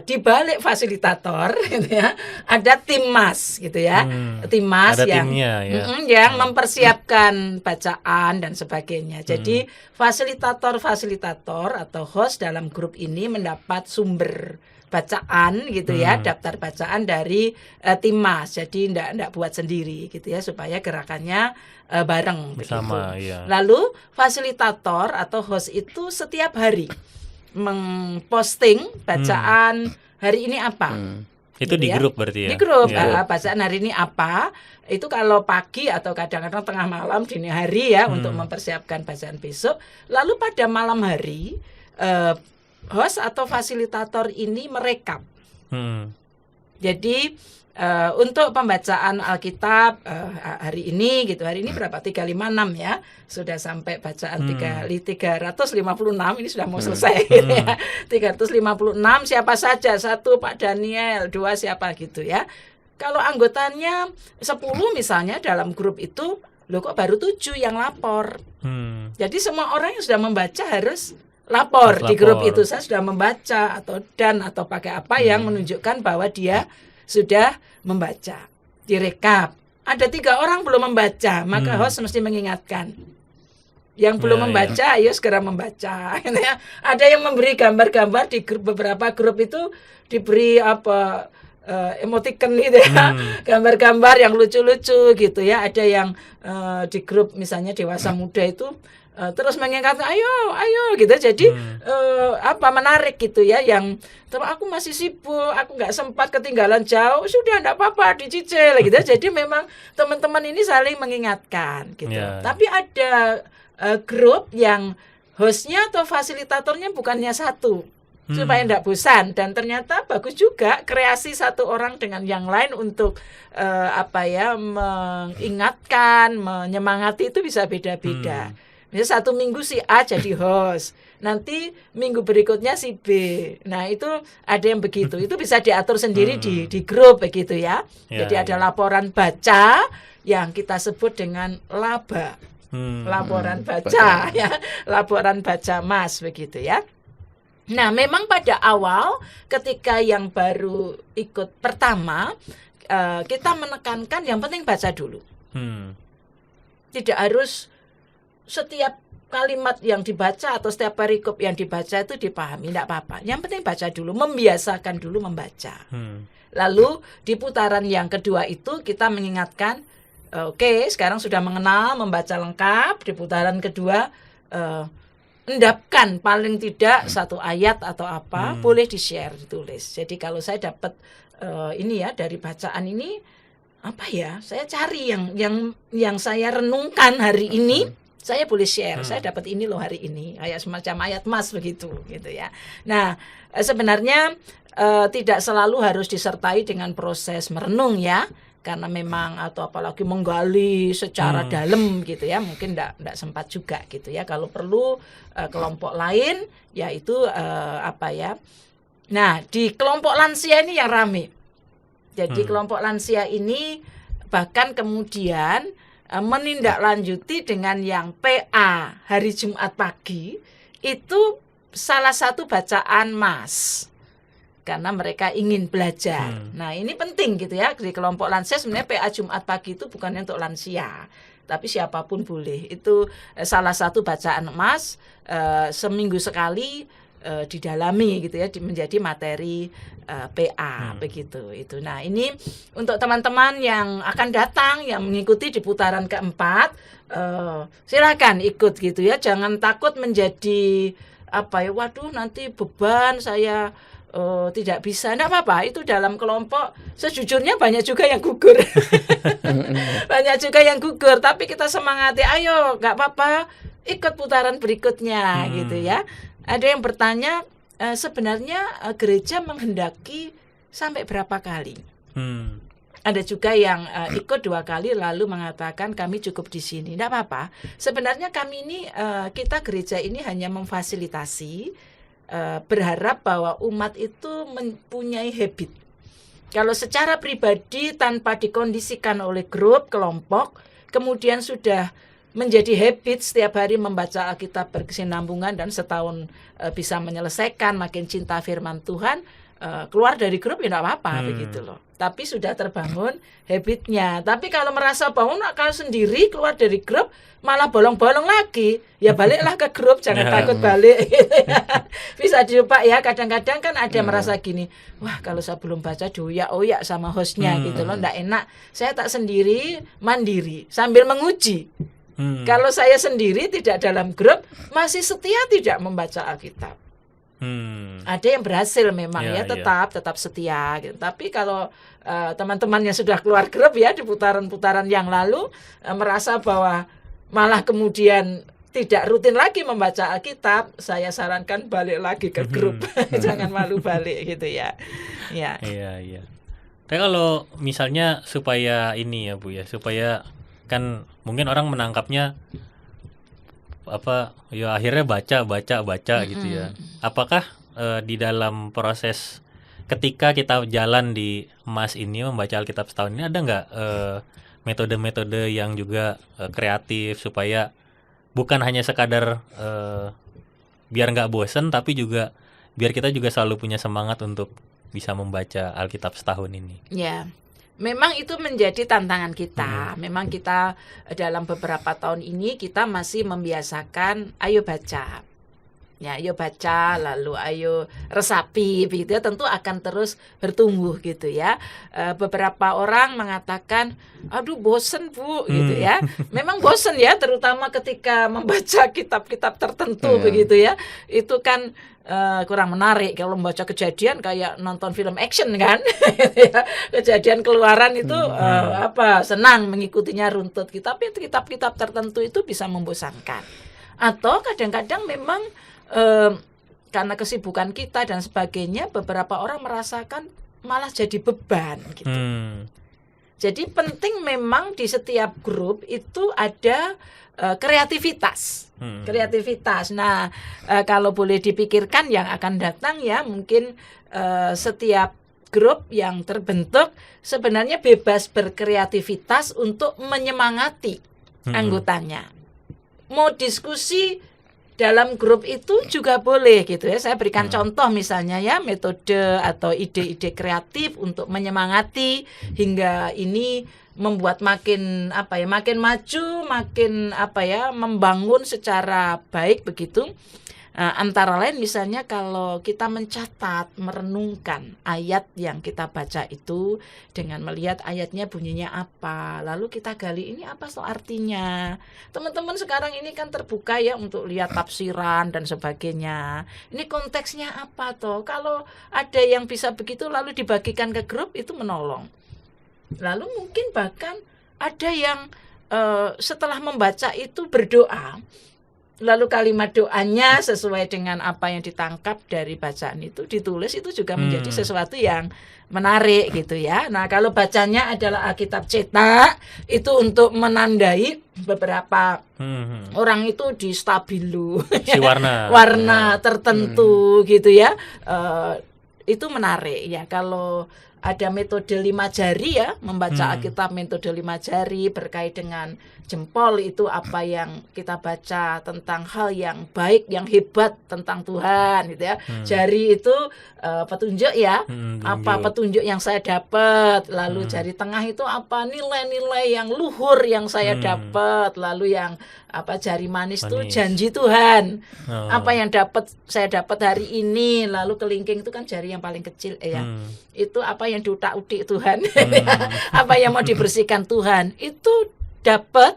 di balik fasilitator gitu ya, ada tim mas gitu ya. Tim mas yang timnya, yang mempersiapkan bacaan dan sebagainya. Jadi fasilitator atau host dalam grup ini mendapat sumber bacaan gitu ya, daftar bacaan dari tim mas. Jadi enggak buat sendiri gitu ya, supaya gerakannya bareng bersama begitu. Lalu fasilitator atau host itu setiap hari mengposting bacaan hari ini apa. Itu gitu di grup berarti ya? Di grup, bacaan hari ini apa. Itu kalau pagi atau kadang-kadang tengah malam, dini hari ya, untuk mempersiapkan bacaan besok. Lalu pada malam hari, host atau fasilitator ini merekap. Jadi untuk pembacaan Alkitab hari ini gitu. Hari ini berapa? 356 ya. Sudah sampai bacaan 356, ini sudah mau selesai gitu ya. 356 siapa saja? 1 Pak Daniel, 2 siapa gitu ya. Kalau anggotanya 10 misalnya dalam grup itu, loh kok baru 7 yang lapor. Jadi semua orang yang sudah membaca harus lapor di grup itu. Saya sudah membaca atau pakai apa yang menunjukkan bahwa dia sudah membaca, direkap. Ada 3 orang belum membaca, maka host mesti mengingatkan. Yang belum membaca, ayo segera membaca. Ada yang memberi gambar-gambar di grup, beberapa grup itu diberi emoticon gitu ya, gambar-gambar yang lucu-lucu gitu ya. Ada yang di grup misalnya dewasa muda itu terus mengingatkan ayo gitu. Jadi menarik gitu ya, yang aku masih sibuk, aku nggak sempat, ketinggalan jauh, sudah enggak apa-apa dicicil gitu. Jadi memang teman-teman ini saling mengingatkan gitu. Tapi ada grup yang hostnya atau fasilitatornya bukannya satu, supaya enggak bosan, dan ternyata bagus juga kreasi satu orang dengan yang lain untuk mengingatkan, menyemangati itu bisa beda-beda. Misalnya 1 minggu si A jadi host, nanti minggu berikutnya si B. Nah itu ada yang begitu, itu bisa diatur sendiri di grup begitu ya. Jadi ada laporan baca yang kita sebut dengan laba, laporan baca ya, laporan baca mas begitu ya. Nah memang pada awal ketika yang baru ikut pertama, kita menekankan yang penting baca dulu. Tidak harus setiap kalimat yang dibaca atau setiap perikop yang dibaca itu dipahami, tidak apa-apa. Yang penting baca dulu, membiasakan dulu membaca. Lalu di putaran yang kedua itu kita mengingatkan, oke, sekarang sudah mengenal, membaca lengkap. Di putaran kedua, endapkan paling tidak 1 ayat atau apa, boleh di-share, ditulis. Jadi kalau saya dapat ini ya dari bacaan ini, apa ya, saya cari yang saya renungkan hari ini, saya boleh share, saya dapat ini loh hari ini, kayak semacam ayat mas begitu gitu ya. Nah sebenarnya tidak selalu harus disertai dengan proses merenung ya, karena memang atau apalagi menggali secara dalam gitu ya, mungkin enggak sempat juga gitu ya. Kalau perlu kelompok lain yaitu Nah di kelompok lansia ini yang rame. Jadi kelompok lansia ini bahkan kemudian menindaklanjuti dengan yang PA hari Jumat pagi, itu salah satu bacaan mas, karena mereka ingin belajar. Nah ini penting gitu ya, di kelompok lansia sebenarnya PA Jumat pagi itu bukannya untuk lansia, tapi siapapun boleh. Itu salah satu bacaan mas, seminggu sekali didalami gitu ya, menjadi materi PA begitu itu. Nah ini untuk teman-teman yang akan datang, yang mengikuti di putaran keempat, silakan ikut gitu ya, jangan takut menjadi waduh nanti beban saya tidak bisa. Nggak apa-apa, itu dalam kelompok sejujurnya banyak juga yang gugur. Banyak juga yang gugur, tapi kita semangati, ayo nggak apa-apa, ikut putaran berikutnya gitu ya. Ada yang bertanya, sebenarnya gereja menghendaki sampai berapa kali? Ada juga yang ikut 2 kali lalu mengatakan kami cukup di sini. Tidak apa-apa. Sebenarnya kami ini, kita gereja ini hanya memfasilitasi berharap bahwa umat itu mempunyai habit. Kalau secara pribadi tanpa dikondisikan oleh grup, kelompok, kemudian sudah menjadi habit setiap hari membaca Alkitab berkesinambungan dan setahun bisa menyelesaikan, makin cinta firman Tuhan, keluar dari grup ya tidak apa-apa begitu loh. Tapi sudah terbangun habitnya. Tapi kalau merasa bangun kalau sendiri keluar dari grup malah bolong-bolong lagi, ya baliklah ke grup, jangan takut balik. Bisa dicoba ya. Kadang-kadang kan ada merasa gini, wah kalau saya belum baca doyak-oyak sama hostnya gitu loh, nggak enak. Saya tak sendiri, mandiri sambil menguji. Kalau saya sendiri tidak dalam grup, masih setia tidak membaca Alkitab. Ada yang berhasil memang tetap setia gitu. Tapi kalau teman-teman yang sudah keluar grup ya di putaran-putaran yang lalu merasa bahwa malah kemudian tidak rutin lagi membaca Alkitab, saya sarankan balik lagi ke grup. Jangan malu balik gitu ya. Ya. Iya. Tapi kalau misalnya supaya ini ya Bu ya, supaya kan mungkin orang menangkapnya akhirnya baca gitu ya. Apakah di dalam proses ketika kita jalan di MAS ini membaca Alkitab setahun ini ada nggak metode-metode yang juga kreatif supaya bukan hanya sekadar biar nggak bosen, tapi juga biar kita juga selalu punya semangat untuk bisa membaca Alkitab setahun ini? Ya. Memang itu menjadi tantangan kita. Memang kita dalam beberapa tahun ini kita masih membiasakan ayo baca. Ya, ayo baca, lalu ayo resapi begitu ya, tentu akan terus bertumbuh gitu ya. Beberapa orang mengatakan, aduh bosen Bu gitu ya. Memang bosen ya, terutama ketika membaca kitab-kitab tertentu begitu ya. Itu kan kurang menarik. Kalau membaca Kejadian kayak nonton film action kan. Kejadian Keluaran itu senang mengikutinya runtut. Tapi kitab-kitab tertentu itu bisa membosankan. Atau kadang-kadang memang karena kesibukan kita dan sebagainya, beberapa orang merasakan malah jadi beban gitu. Jadi penting memang di setiap grup itu ada kreativitas. Kreativitas. Nah, kalau boleh dipikirkan yang akan datang ya, mungkin setiap grup yang terbentuk sebenarnya bebas berkreativitas untuk menyemangati anggotanya. Mau diskusi dalam grup itu juga boleh gitu ya. Saya berikan contoh misalnya ya, metode atau ide-ide kreatif untuk menyemangati hingga ini membuat makin maju, makin membangun secara baik begitu. Antara lain misalnya kalau kita mencatat, merenungkan ayat yang kita baca itu dengan melihat ayatnya bunyinya apa, lalu kita gali ini apa artinya. Teman-teman sekarang ini kan terbuka ya untuk lihat tafsiran dan sebagainya. Ini konteksnya apa toh? Kalau ada yang bisa begitu lalu dibagikan ke grup itu menolong. Lalu mungkin bahkan ada yang setelah membaca itu berdoa. Lalu kalimat doanya sesuai dengan apa yang ditangkap dari bacaan itu ditulis, itu juga menjadi sesuatu yang menarik gitu ya. Nah, kalau bacanya adalah Alkitab cetak, itu untuk menandai beberapa orang itu di stabilo si warna tertentu gitu ya. Itu menarik ya. Kalau ada metode 5 jari ya, membaca Alkitab metode 5 jari berkait dengan jempol, itu apa yang kita baca tentang hal yang baik, yang hebat tentang Tuhan gitu ya. Jari itu petunjuk ya, apa petunjuk yang saya dapat. Lalu jari tengah itu apa nilai-nilai yang luhur yang saya dapat. Lalu yang jari manis itu janji Tuhan. Apa yang saya dapat hari ini. Lalu kelingking itu kan jari yang paling kecil ya. Itu apa yang diutak-utik Tuhan. Apa yang mau dibersihkan Tuhan. Itu dapat,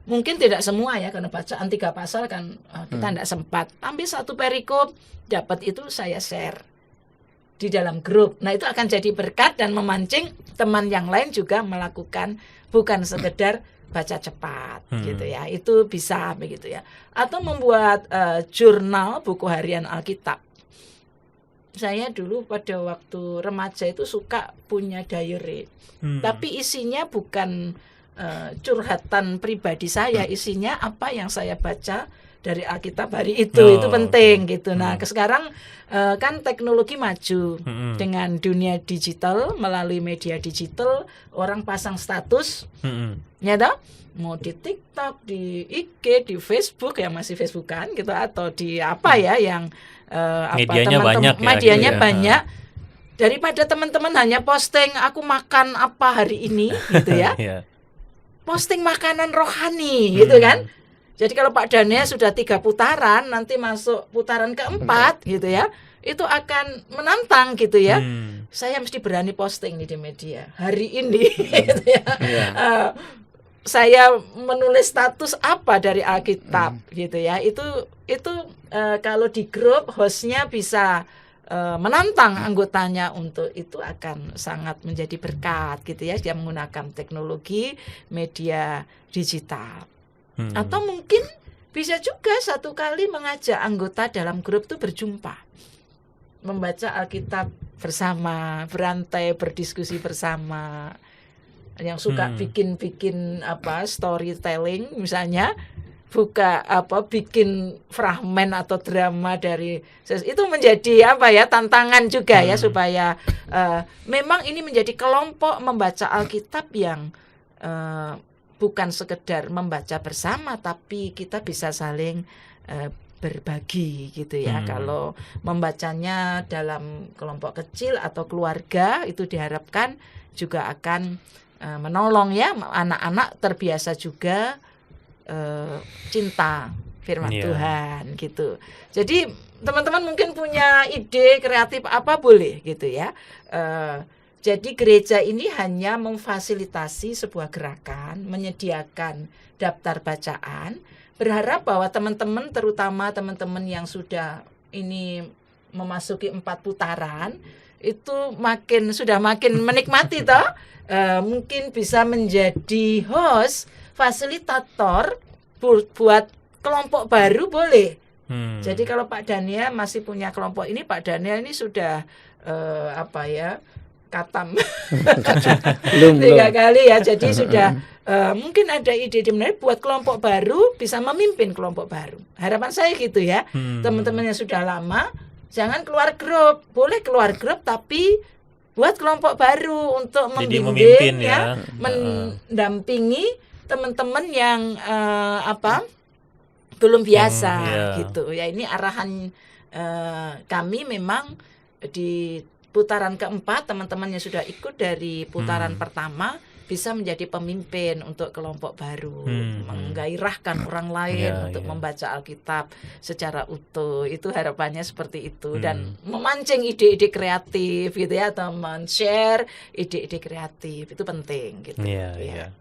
mungkin tidak semua ya, karena bacaan 3 pasal kan kita tidak sempat. Ambil 1 perikop, dapat itu saya share di dalam grup. Nah, itu akan jadi berkat dan memancing teman yang lain juga melakukan, bukan sekedar baca cepat gitu ya. Itu bisa begitu ya. Atau membuat jurnal buku harian Alkitab. Saya dulu pada waktu remaja itu suka punya diary. Tapi isinya bukan curhatan pribadi saya, isinya apa yang saya baca dari Alkitab hari itu. Oh, Itu penting oke. gitu. Nah, sekarang kan teknologi maju dengan dunia digital, melalui media digital, orang pasang status, ya toh? Mau di TikTok, di IG, di Facebook, yang masih Facebookan gitu, atau di apa ya yang Medianya banyak ya, medianya gitu ya. banyak. Daripada teman-teman hanya posting aku makan apa hari ini gitu ya. Iya. Posting makanan rohani gitu kan. Jadi kalau Pak Daniel sudah 3 putaran, nanti masuk putaran keempat gitu ya, itu akan menantang gitu ya. Saya mesti berani posting nih di media hari ini gitu ya. Saya menulis status apa dari Alkitab gitu ya. Itu kalau di grup hostnya bisa menantang anggotanya untuk itu, akan sangat menjadi berkat gitu ya. Dia menggunakan teknologi media digital. Atau mungkin bisa juga satu kali mengajak anggota dalam grup itu berjumpa, membaca Alkitab bersama, berantai, berdiskusi bersama. Yang suka bikin storytelling misalnya, bikin fragmen atau drama dari itu, menjadi tantangan juga ya, supaya memang ini menjadi kelompok membaca Alkitab yang bukan sekedar membaca bersama, tapi kita bisa saling berbagi gitu ya. Kalau membacanya dalam kelompok kecil atau keluarga, itu diharapkan juga akan menolong ya, anak-anak terbiasa juga cinta firman Tuhan gitu. Jadi teman-teman mungkin punya ide kreatif apa, boleh gitu ya. Jadi gereja ini hanya memfasilitasi sebuah gerakan, menyediakan daftar bacaan, berharap bahwa teman-teman, terutama teman-teman yang sudah ini memasuki 4 putaran, itu sudah makin menikmati toh, mungkin bisa menjadi host, fasilitator buat kelompok baru, boleh. Jadi kalau Pak Daniel masih punya kelompok ini, Pak Daniel ini sudah katam 3 kali ya. Jadi sudah mungkin ada ide menarik buat kelompok baru, bisa memimpin kelompok baru. Harapan saya gitu ya. Teman-teman yang sudah lama jangan keluar grup, boleh keluar grup tapi buat kelompok baru untuk membimbing ya, mendampingi teman-teman yang belum biasa gitu ya. Ini arahan kami memang di putaran keempat, teman-teman yang sudah ikut dari putaran pertama bisa menjadi pemimpin untuk kelompok baru, menggairahkan orang lain untuk membaca Alkitab secara utuh. Itu harapannya seperti itu, dan memancing ide-ide kreatif gitu ya, atau men-share ide-ide kreatif, itu penting gitu. Iya.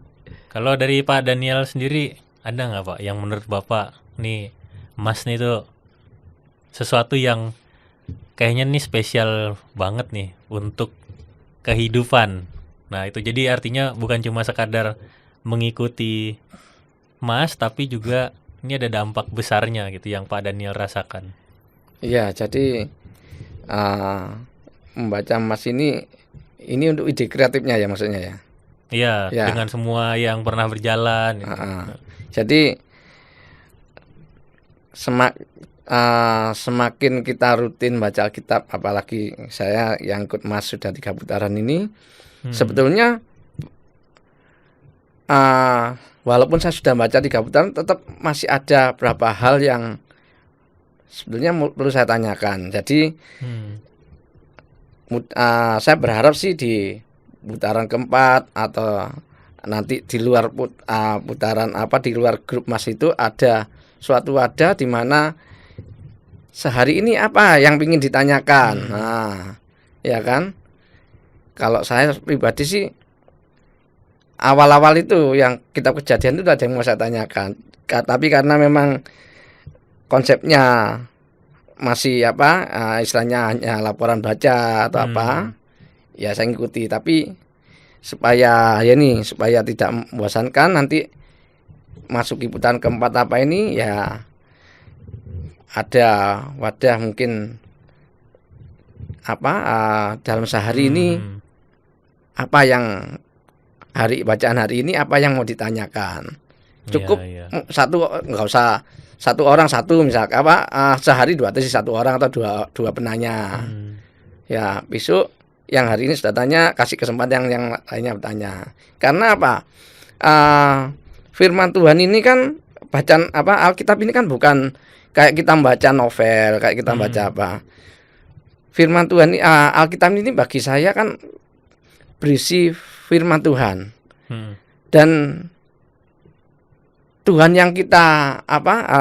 Kalau dari Pak Daniel sendiri, ada nggak Pak yang menurut Bapak nih, Mas nih tuh sesuatu yang kayaknya nih spesial banget nih untuk kehidupan. Nah itu jadi artinya bukan cuma sekadar mengikuti Mas, tapi juga ini ada dampak besarnya gitu yang Pak Daniel rasakan. Iya, jadi membaca Mas ini untuk ide kreatifnya ya, maksudnya ya. Iya, dengan semua yang pernah berjalan. Jadi semakin kita rutin baca Alkitab, apalagi saya yang ikut Mas sudah 3 putaran ini, sebetulnya walaupun saya sudah baca 3 putaran, tetap masih ada beberapa hal yang sebetulnya perlu saya tanyakan. Jadi saya berharap sih di putaran keempat atau nanti di luar putaran di luar grup Mas itu ada suatu wadah di mana sehari ini apa yang ingin ditanyakan. Nah, ya kan? Kalau saya pribadi sih awal-awal itu yang kitab Kejadian itu ada yang mau saya tanyakan. Tapi karena memang konsepnya masih istilahnya hanya laporan baca atau ya saya ngikuti. Tapi supaya tidak membosankan, nanti masuki putaran keempat ini ya ada wadah mungkin dalam sehari ini apa yang bacaan hari ini apa yang mau ditanyakan. Cukup satu, nggak usah satu orang satu misalkan sehari 2 tesis satu orang atau dua penanya. Ya, besok yang hari ini sudah tanya, kasih kesempatan yang lainnya bertanya. Karena apa? Firman Tuhan ini kan bacaan Alkitab ini kan bukan kayak kita membaca novel, kayak kita membaca apa. Firman Tuhan Alkitab ini bagi saya kan berisi firman Tuhan. Dan Tuhan yang kita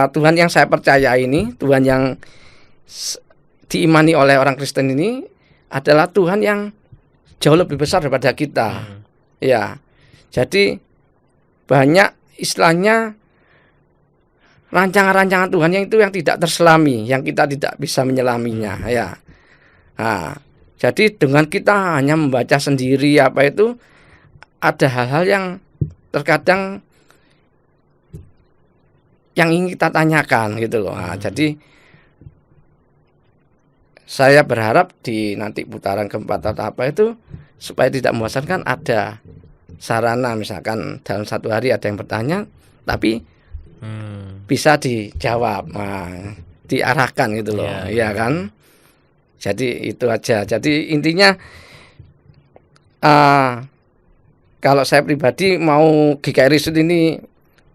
Tuhan yang saya percaya ini, Tuhan yang diimani oleh orang Kristen ini adalah Tuhan yang jauh lebih besar daripada kita. Ya. Jadi banyak istilahnya rancangan-rancangan Tuhan yang itu yang tidak terselami, yang kita tidak bisa menyelaminya, ya. Nah, jadi dengan kita hanya membaca sendiri ada hal-hal yang terkadang yang ingin kita tanyakan gitu loh. Nah, jadi saya berharap di nanti putaran keempat atau itu supaya tidak membosankan, ada sarana misalkan dalam satu hari ada yang bertanya tapi bisa dijawab, diarahkan gitu loh, ya kan. Jadi itu aja. Jadi intinya kalau saya pribadi mau GKI Result ini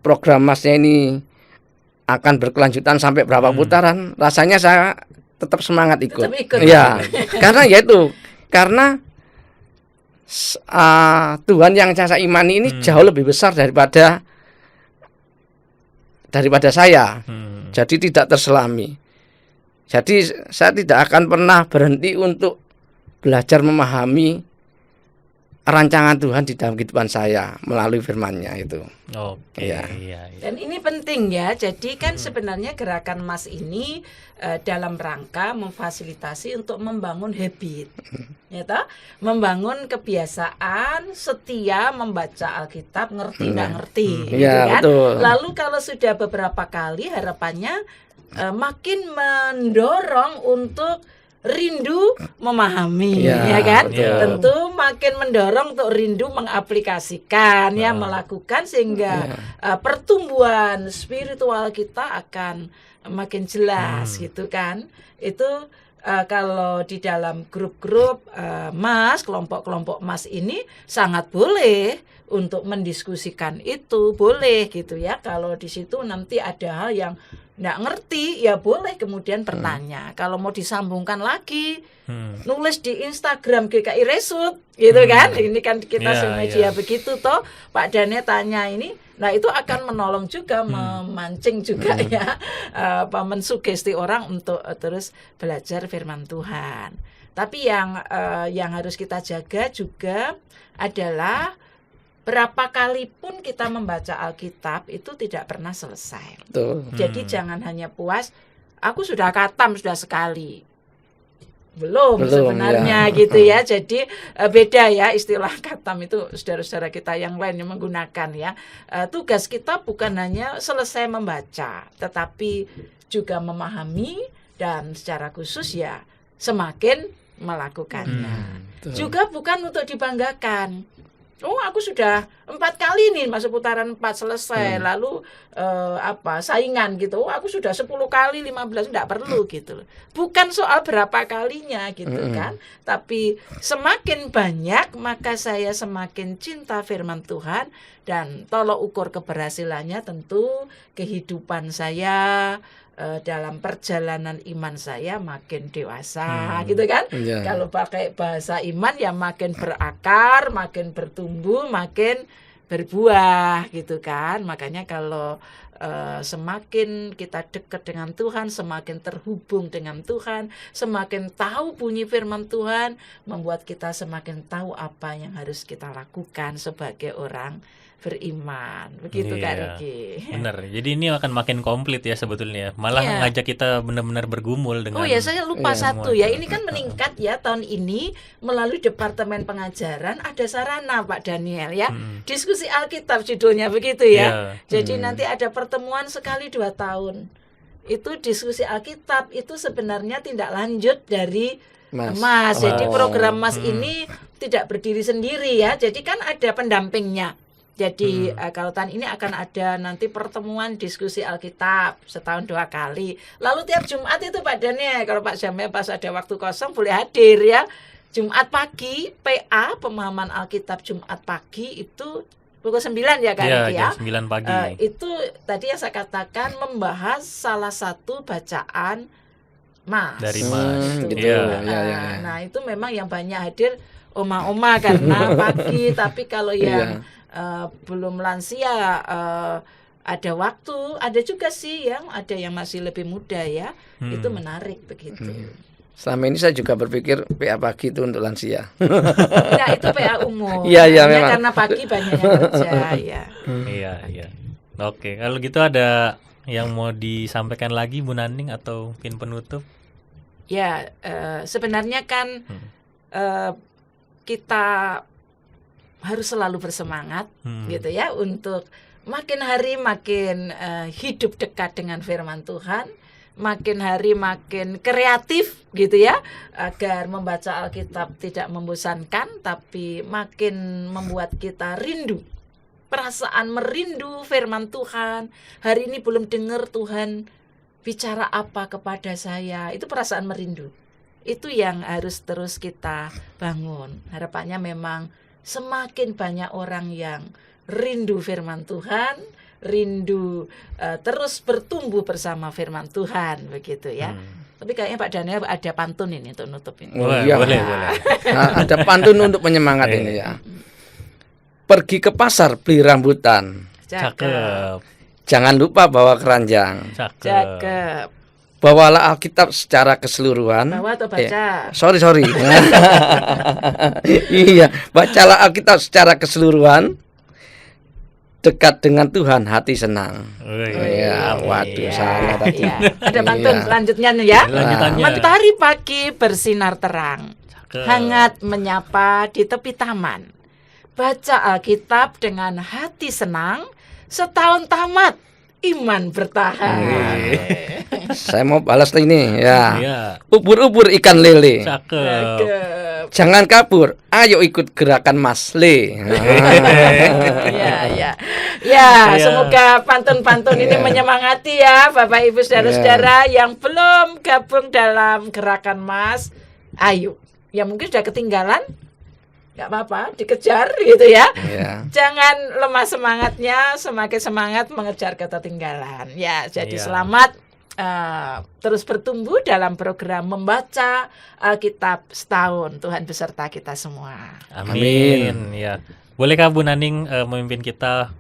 program masnya ini akan berkelanjutan sampai berapa putaran, rasanya saya tetap semangat ikut. Ya, karena Tuhan yang saya imani ini jauh lebih besar daripada saya. Jadi tidak terselami. Jadi saya tidak akan pernah berhenti untuk belajar memahami rancangan Tuhan di dalam kehidupan saya melalui firman-Nya itu. Oke. Ya. Dan ini penting ya. Jadi kan sebenarnya gerakan Mas ini dalam rangka memfasilitasi untuk membangun habit, ya toh? Membangun kebiasaan setia membaca Alkitab, ngerti nggak ngerti, gitu kan? Betul. Lalu kalau sudah beberapa kali, harapannya makin mendorong untuk rindu memahami, ya kan? Betul. Tentu makin mendorong untuk rindu mengaplikasikan, ya, melakukan, sehingga pertumbuhan spiritual kita akan makin jelas, gitu kan? Itu kalau di dalam grup-grup Mas, kelompok-kelompok Mas ini sangat boleh untuk mendiskusikan itu, boleh gitu ya. Kalau di situ nanti ada hal yang nggak ngerti, ya boleh kemudian bertanya. Kalau mau disambungkan lagi, nulis di Instagram GKI Result, gitu kan? Ini kan kita semedia begitu toh. Pak Dane tanya ini, nah itu akan menolong juga, memancing juga ya, mensugesti orang untuk terus belajar firman Tuhan. Tapi yang harus kita jaga juga adalah berapa kali pun kita membaca Alkitab itu tidak pernah selesai. Betul. Jadi jangan hanya puas, aku sudah khatam sudah sekali. Belum sebenarnya gitu ya. Jadi beda ya istilah khatam itu, saudara-saudara kita yang lain yang menggunakan ya. Tugas kita bukan hanya selesai membaca, tetapi juga memahami dan secara khusus ya semakin melakukannya. Juga bukan untuk dibanggakan. Oh, aku sudah 4 kali nih masuk putaran 4 selesai. Lalu saingan gitu. Oh, aku sudah 10 kali, 15, enggak perlu gitu. Bukan soal berapa kalinya gitu kan. Tapi semakin banyak maka saya semakin cinta firman Tuhan, dan tolok ukur keberhasilannya tentu kehidupan saya dalam perjalanan iman saya makin dewasa, gitu kan? Kalau pakai bahasa iman ya makin berakar, makin bertumbuh, makin berbuah, gitu kan? Makanya kalau semakin kita dekat dengan Tuhan, semakin terhubung dengan Tuhan, semakin tahu bunyi firman Tuhan, membuat kita semakin tahu apa yang harus kita lakukan sebagai orang beriman, begitu Kak Riki. Benar. Jadi ini akan makin komplit ya sebetulnya. Malah ngajak kita benar-benar bergumul dengan. Oh ya, saya lupa satu ya. Ini kan meningkat ya tahun ini melalui Departemen Pengajaran ada sarana Pak Daniel ya. Diskusi Alkitab judulnya begitu ya. Jadi nanti ada pertemuan sekali 2 tahun. Itu diskusi Alkitab itu sebenarnya tindak lanjut dari Mas. Jadi program Mas ini tidak berdiri sendiri ya. Jadi kan ada pendampingnya. Jadi kalau tahun ini akan ada nanti pertemuan diskusi Alkitab setahun 2 kali. Lalu tiap Jumat itu Pak Daniel, kalau Pak Jamil pas ada waktu kosong boleh hadir ya. Jumat pagi PA pemahaman Alkitab Jumat pagi itu pukul 9 ya Kak Riki ya. Jam 9 pagi. Itu tadi yang saya katakan membahas salah satu bacaan Mas. Dari Mas. Gitu. Iya. Ya. Nah, itu memang yang banyak hadir oma-oma karena pagi, tapi kalau yang belum lansia ada waktu, ada juga sih yang ada yang masih lebih muda ya. Itu menarik begitu. Selama ini saya juga berpikir PA pagi itu untuk lansia. Nah, itu PA umum. Iya, Hanya memang. karena pagi banyak yang kerja ya. Iya. Oke, kalau gitu ada yang mau disampaikan lagi Bu Naning atau mungkin penutup? Ya, sebenarnya kan kita harus selalu bersemangat gitu ya untuk makin hari makin hidup dekat dengan firman Tuhan, makin hari makin kreatif gitu ya, agar membaca Alkitab tidak membosankan tapi makin membuat kita rindu. Perasaan merindu firman Tuhan. Hari ini belum dengar Tuhan bicara apa kepada saya. Itu perasaan merindu. Itu yang harus terus kita bangun. Harapannya memang semakin banyak orang yang rindu firman Tuhan, rindu terus bertumbuh bersama firman Tuhan begitu ya. Tapi kayaknya Pak Daniel ada pantun ini untuk nutup ini. Boleh. Nah, ada pantun untuk penyemangat ini ya. Pergi ke pasar beli rambutan. Cakep. Jangan lupa bawa keranjang. Cakep. Bawalah Alkitab secara keseluruhan. Bawa atau baca? Sorry. Iya, bacalah Alkitab secara keseluruhan. Dekat dengan Tuhan hati senang. Iya, waduh salah tadi. Iya. Ada pantun selanjutnya nih ya. Lanjutannya. Matahari pagi bersinar terang, Cakep. hangat menyapa di tepi taman. Baca Alkitab dengan hati senang, setahun tamat iman bertahan. Saya mau balas ini ya. Iya. Ubur-ubur ikan lele. Cakep. Jangan kabur, ayo ikut gerakan Mas Le. Ya, semoga pantun-pantun ini menyemangati ya Bapak Ibu saudara-saudara yang belum gabung dalam gerakan Mas. Ayo, yang mungkin sudah ketinggalan, nggak apa-apa, dikejar gitu ya. Jangan lemah semangatnya, semakin semangat mengejar ketertinggalan. Ya, jadi selamat terus bertumbuh dalam program membaca Alkitab setahun. Tuhan beserta kita semua. Amin. Ya. Bolehkah Bu Naning memimpin kita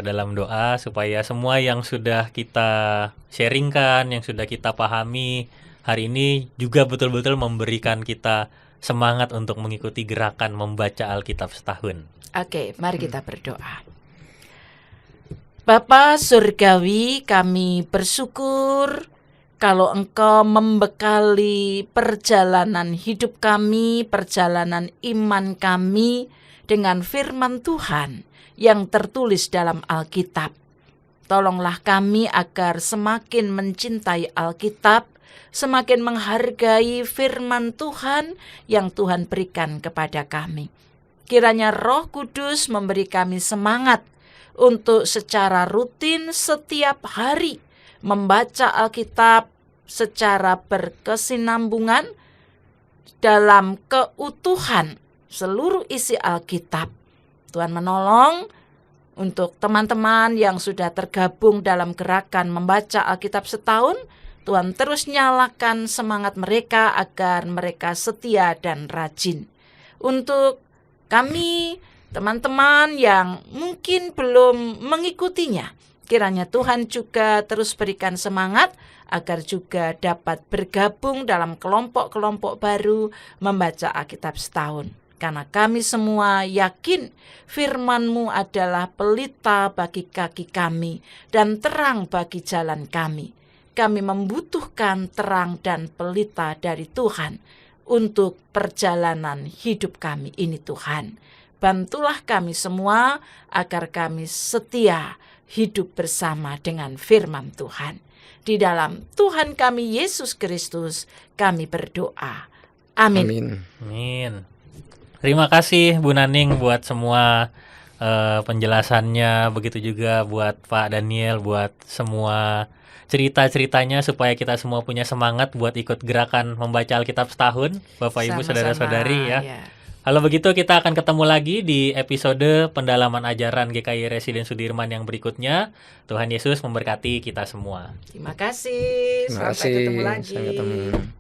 dalam doa supaya semua yang sudah kita sharingkan, yang sudah kita pahami hari ini juga betul-betul memberikan kita semangat untuk mengikuti gerakan membaca Alkitab setahun. Oke, mari kita berdoa. Bapa Surgawi, kami bersyukur kalau Engkau membekali perjalanan hidup kami, perjalanan iman kami dengan firman Tuhan yang tertulis dalam Alkitab. Tolonglah kami agar semakin mencintai Alkitab, semakin menghargai firman Tuhan yang Tuhan berikan kepada kami. Kiranya Roh Kudus memberi kami semangat untuk secara rutin setiap hari membaca Alkitab secara berkesinambungan dalam keutuhan seluruh isi Alkitab. Tuhan menolong untuk teman-teman yang sudah tergabung dalam gerakan membaca Alkitab setahun. Tuhan terus nyalakan semangat mereka agar mereka setia dan rajin. Untuk kami, teman-teman yang mungkin belum mengikutinya, kiranya Tuhan juga terus berikan semangat agar juga dapat bergabung dalam kelompok-kelompok baru membaca Alkitab setahun. Karena kami semua yakin firman-Mu adalah pelita bagi kaki kami dan terang bagi jalan kami. Kami membutuhkan terang dan pelita dari Tuhan untuk perjalanan hidup kami ini Tuhan. Bantulah kami semua agar kami setia hidup bersama dengan firman Tuhan. Di dalam Tuhan kami Yesus Kristus kami berdoa. Amin. Amin. Terima kasih Bu Naning buat semua penjelasannya, begitu juga buat Pak Daniel, buat semua cerita-ceritanya supaya kita semua punya semangat buat ikut gerakan membaca Alkitab setahun, Bapak Ibu Sama-sama, saudara-saudari ya. ya. Kalau begitu kita akan ketemu lagi di episode pendalaman ajaran GKI Residen Sudirman yang berikutnya. Tuhan Yesus memberkati kita semua. Terima kasih. Terima Sampai kasih. ketemu lagi. Sampai ketemu.